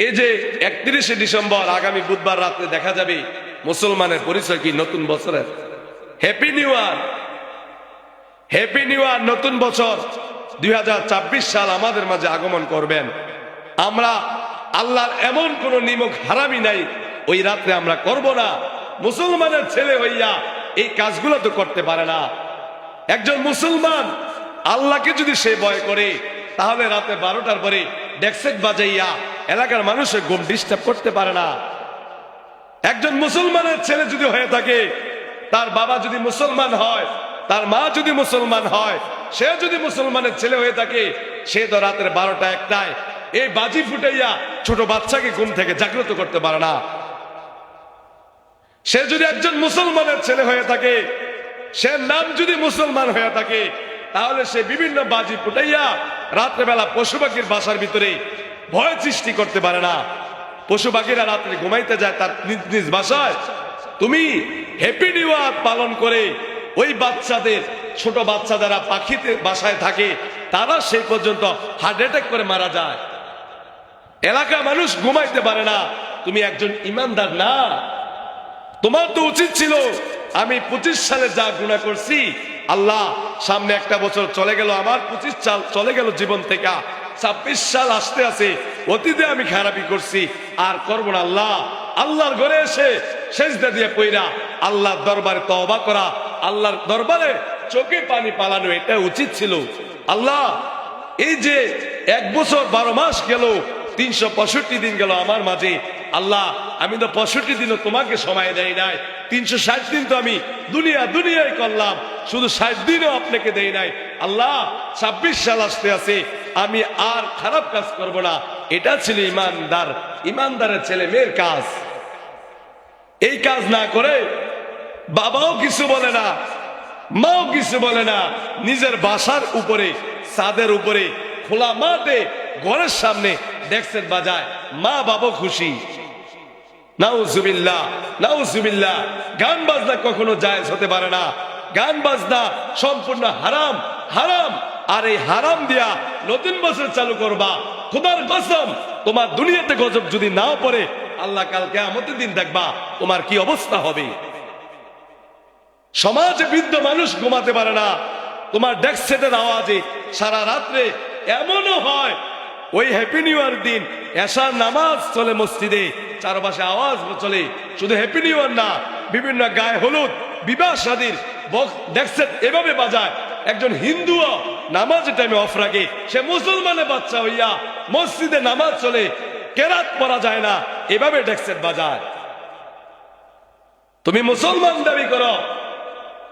এই যে 31শে ডিসেম্বর আগামী বুধবার রাতে দেখা যাবে মুসলমানের পরিচয় কি নতুন বছরের। Happy new year, happy new year. নতুন বছর 2026 সাল আমাদের মাঝে আগমন করবেন। আমরা আল্লাহর এমন কোন নিমক হারামি নাই ওই রাত্রে আমরা করব না। মুসলমানের ছেলে হইয়া এই কাজগুলো তো করতে পারে না। একজন মুসলমান আল্লাহকে যদি সে ভয় করে তাহলে রাতে 12টার পরে ডেক্সেট বাজাইয়া এলাকার মানুষের ঘুম ডিস্টার্ব করতে পারে না। একজন মুসলমানের ছেলে যদি হয়ে থাকে, তার বাবা যদি মুসলমান হয়, তার মা যদি মুসলমান হয়, সে যদি মুসলমানের ছেলে হয়ে থাকে, সে তো রাতের 12টা 1টায় এই বাজি ফুটাইয়া ছোট বাচ্চাকে ঘুম থেকে জাগ্রত করতে পারে না। সে যদি একজন মুসলমানের ছেলে হয়ে থাকে, সে নাম যদি মুসলমান হয়ে থাকে, তাহলে সে বিভিন্ন বাজি ফুটাইয়া রাত্রেবেলা পশু পাখির বাসার ভিতরে ভয় সৃষ্টি করতে পারে না। পশু পাখিরা রাত্রে ঘুমাইতে যায় তার নিজ নিজ বাসায়। তুমি হ্যাপি নিউ ইয়ার পালন করে ওই বাচ্চাদের, ছোট বাচ্চা যারা পাখিতে বাসায় থাকে, তারা সেই পর্যন্ত হার্ট অ্যাটাক করে মারা যায়। এলাকা মানুষ ঘুমাইতে পারে না। তুমি একজন ইমানদার না। তোমার তো উচিত ছিল, আমি 25 সালে যা গুনাহ করছি, আল্লাহ সামনে একটা বছর চলে গেল, আমার 25 সাল চলে গেল জীবন থেকে, 26 সাল আসতে আছে, অতীতে আমি খারাপি করছি, আর করবো না। আল্লাহ আল্লাহর ঘরে এসে সেজদা দিয়ে পইরা আল্লাহর দরবারে তওবা করা, আল্লাহর দরবারে চোখে পানি পালানো, এটা উচিত ছিল। আল্লাহ এই যে 1 বছর 12 মাস গেল, 365 দিন গেল আমার মাঝে, আল্লাহ আমি তো 65 দিনও তোমাকে সময় দেই নাই। 360 দিন তো আমি দুনিয়ায় করলাম, শুধু 60 দিনও আপনাকে দেই নাই। আল্লাহ 26 সাল আসতে আছে, আমি আর খারাপ কাজ করব না। এটা ছিল ইমানদারের ছেলে মেয়ের কাজ। এই কাজ না করে বাবাও কিছু বলে না, মাও কিছু বলে না, নিজের বাসার উপরে, ছাদের উপরে, খোলা মাঠে, ঘরের সামনে ডেক্সেট বাজায়, মা বাবা খুশি। নাউজুবিল্লাহ, নাউজুবিল্লাহ। গান বাজনা কখনো জায়েজ হতে পারে না। গান বাজনা সম্পূর্ণ হারাম, হারাম। আর এই হারাম দিয়া নতুন বছর চালু করবা, খোদার কসম তোমার দুনিয়াতে গজব যদি নাও পড়ে, আল্লাহ কাল কিয়ামতের দিন দেখবা তোমার কি অবস্থা হবে। সমাজে বৃদ্ধ মানুষ ঘুমাতে পারে না তোমার ডেক্সেটের আওয়াজে সারা রাত্রে। এমনও হয় ওই হ্যাপি নিউ ইয়ার দিন এশার নামাজ চলে মসজিদে, চারপাশে আওয়াজ চলে। শুধু হ্যাপি নিউ ইয়ার না, বিভিন্ন গায়ে হলুদ, বিবাহ শাদীর ডেক্সেট এভাবে বাজায়। একজন হিন্দুও নামাজের টাইমে অফ রাখে, সে মুসলমানের বাচ্চা হইয়া মসজিদে নামাজ চলে, কেরাত পড়া যায় না, এভাবে ডেক্সেট বাজায়। তুমি মুসলমান দাবি করো,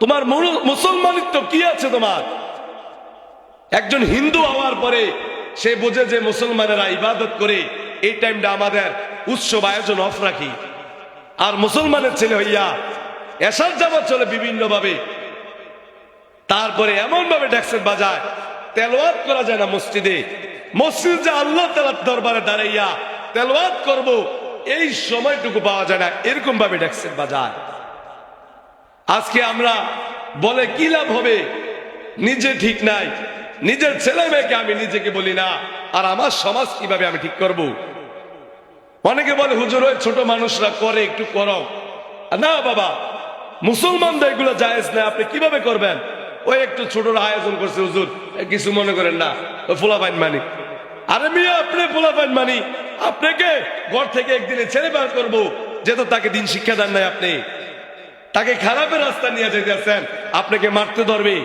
তোমার মুসলমানিত্ব কি আছে তোমার? একজন হিন্দু হওয়ার পরে সে বোঝে যে মুসলমানেরা ইবাদত করে, এই টাইমটা আমাদের উৎসব আয়োজন অফ রাখি। আর মুসলমানের ছেলে হইয়া এশার জামাত চলে বিভিন্ন ভাবে, তারপরে এমন ভাবে ডেক্সেট বাজায়, তেলাওয়াত করা যায় না মসজিদে। মসজিদ যে আল্লাহ তাআলার দরবারে দাঁড়াইয়া তেলাওয়াত করব, এই সময়টুকু পাওয়া যায় না, এরকম ভাবে ডেক্সেট বাজায়। আজকে আমরা বলে কি লাভ হবে? নিজে ঠিক নাই, নিজের ছেলে মেয়েকে আমি নিজেকে বলি না, আর আমার সমাজ কিভাবে আমি ঠিক করব? অনেকে বলে হুজুর ওই ছোট মানুষরা করে, একটু করো না। বাবা, মুসলমানদের এগুলো জায়েজ না, আপনি কিভাবে করবেন? ওই একটু ছোট আয়োজন করছে হুজুর, কিছু মনে করেন না, ওই ফোলাপাইন মানি। আরে মিয়া, আপনি ফোলাপাইন মানি, আপনাকে ঘর থেকে একদিনে ছেলে বের করবো, যেহেতু তাকে দিন শিক্ষা দেন নাই, আপনি তাকে খারাপের রাস্তা নিয়ে যেতেছেন, আপনাকে মারতে ধরবে।